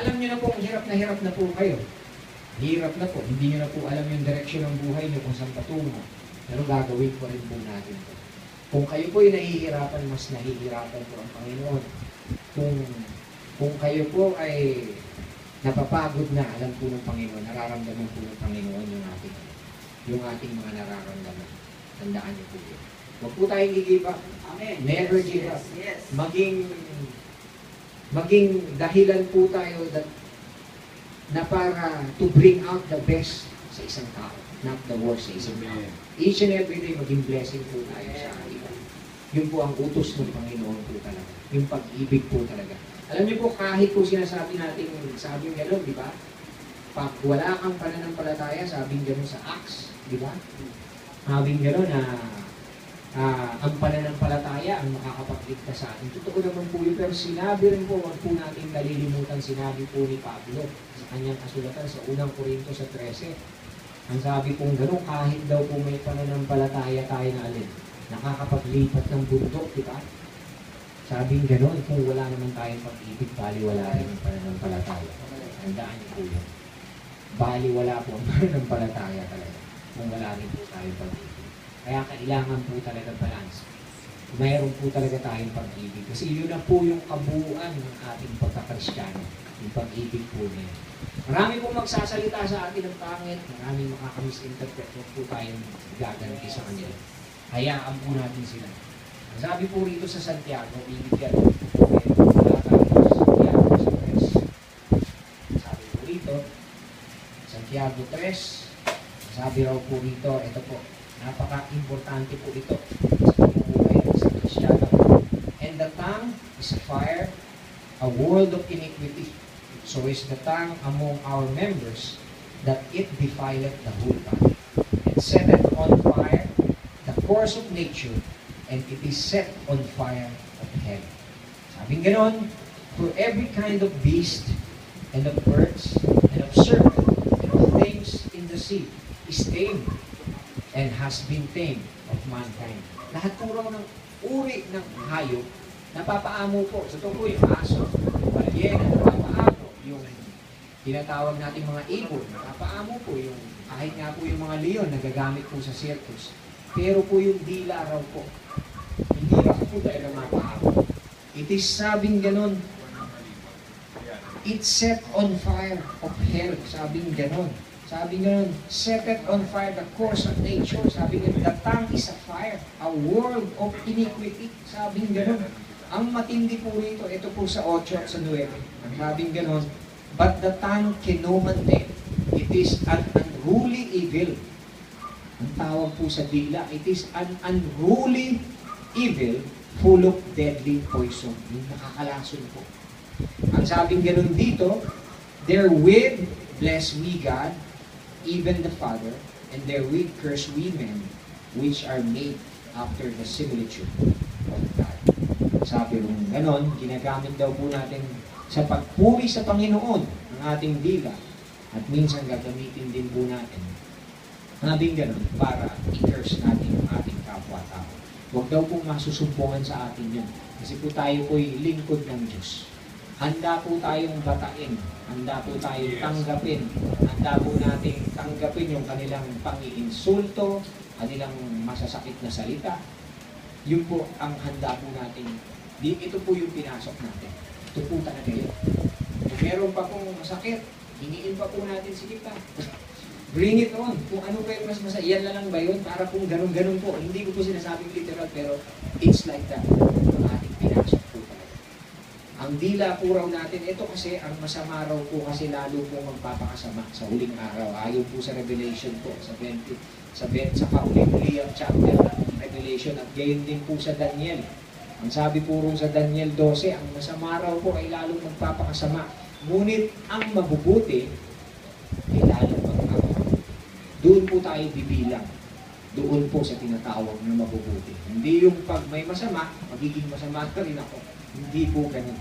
alam niyo na po, hirap na po kayo. Hirap na po. Hindi niyo na po alam yung direksyon ng buhay niyo kung saan patungo. Pero gagawin po rin po natin po. Kung kayo po yung nahihirapan, mas nahihirapan po ang Panginoon. Kung kayo po ay napapagod na, alam po ng Panginoon, nararamdaman po ng Panginoon yung ating mga nararamdaman. Tandaan niyo po yun. Huwag po tayong i-give up. Amen. Never give up. Yes. Maging dahilan po tayo na para to bring out the best sa isang tao, not the worst sa isang tao. Each and every day, maging blessing po tayo sa iba. Yun po ang utos ng Panginoon po talaga. Yung pag-ibig po talaga. Alam niyo po, kahit po sinasabi natin, sabing gano'n, di ba? Pag wala kang pananampalataya, sabing gano'n sa Acts, di ba? Sabing gano'n na ang pananampalataya ang makakapagligtas sa atin. Totoo naman po yun, pero sinabi rin po, wag po natin kalilimutan, sinabi po ni Pablo sa kanyang kasulatan sa unang Korinto sa 13. Ang sabi pong gano'n, kahit daw po may pananampalataya tayo na alin, nakakapaglipat ng bundok, di ba? Sabing gano'n, kung wala naman tayong pag-ibig, baliwala rin ang pananampalataya. Tandaan niyo po yun. Baliwala po ang pananampalataya talaga kung wala rin po tayong pag-ibig. Kaya kailangan po talaga balance. Mayroon po talaga tayong pag-ibig. Kasi yun na po yung kabuuan ng ating pagkakristyano. Yung pag-ibig po niya. Marami pong magsasalita sa atin ng pangit. Maraming makakamisinterpret. Huwag po tayong gaganti sa kanila. Hayaan po natin sila. Ang sabi po rito sa Santiago, ibigyan po Santiago sa 3. Sabi po rito, Santiago 3, sabi raw po rito, ito po, napaka-importante po ito sa pamumuhay ng isang Kristiyano. And the tongue is a fire, a world of iniquity. So is the tongue among our members, that it defileth the whole body, and setteth on fire the course of nature, and it is set on fire of hell. Sabing ganon, for every kind of beast, and of birds, and of serpent, and of things in the sea, is tamed, and has been tamed of mankind. Lahat po raw ng uri ng hayop, napapaamo po. So ito po yung aso, balyena, napapaamo. Yung tinatawag natin mga ibon, napapaamo po. Yung, kahit nga po yung mga leon, nagagamit po sa circus. Pero po yung dila raw po, hindi raw po talaga mapaamo. It is sabing ganon, it's set on fire of hell. Sabing ganon. Sabi nga, set it on fire the course of nature. Sabi nga, the tongue is a fire, a world of iniquity. Sabi nga gano'n. Ang matindi po rito, ito po sa 8 at sa 9. Sabi nga gano'n, but the tongue kinomante, it is an unruly evil. Ang tawag po sa dila, it is an unruly evil full of deadly poison. Yung nakakalason po. Ang sabing gano'n dito, therewith bless we God, even the Father, and therewith curse we men, which are made after the similitude of God. Sabi rin ganon, ginagamit daw po natin sa pagpuri sa Panginoon ng ating dila, at minsan gagamitin din po natin nabing ganon para i-curse natin ang ating kapwa-tao. Huwag daw pong masusumpungan sa atin yun. Kasi po tayo po'y lingkod ng Diyos. Handa po tayong batain, handa po tayong tanggapin, handa po nating tanggapin yung kanilang pang-iinsulto, kanilang masasakit na salita. Yun po ang handa po natin. Ito po yung pinasok natin. Ito po talaga yun. Kung meron pa pong masakit, hiniin pa po natin, sige pa. Bring it on. Kung ano pa yung mas masaya, yan lang ba yun? Para kung ganun-ganun po. Hindi ko po sinasabing literal, pero it's like that. Ang ating pinasok po talaga. Ang dila po raw natin, ito kasi, ang masama raw po kasi lalo po magpapakasama sa huling araw. Ayon po sa Revelation po, sa pauling-uling chapter ng Revelation, at gayon din po sa Daniel. Ang sabi po rin sa Daniel 12, ang masama raw po ay lalong magpapakasama. Ngunit ang mabubuti ay lalong magpapakasama. Doon po tayo bibilang. Doon po sa tinatawag na mabubuti. Hindi yung pag may masama, magiging masama ka rin ako. Hindi po ganun.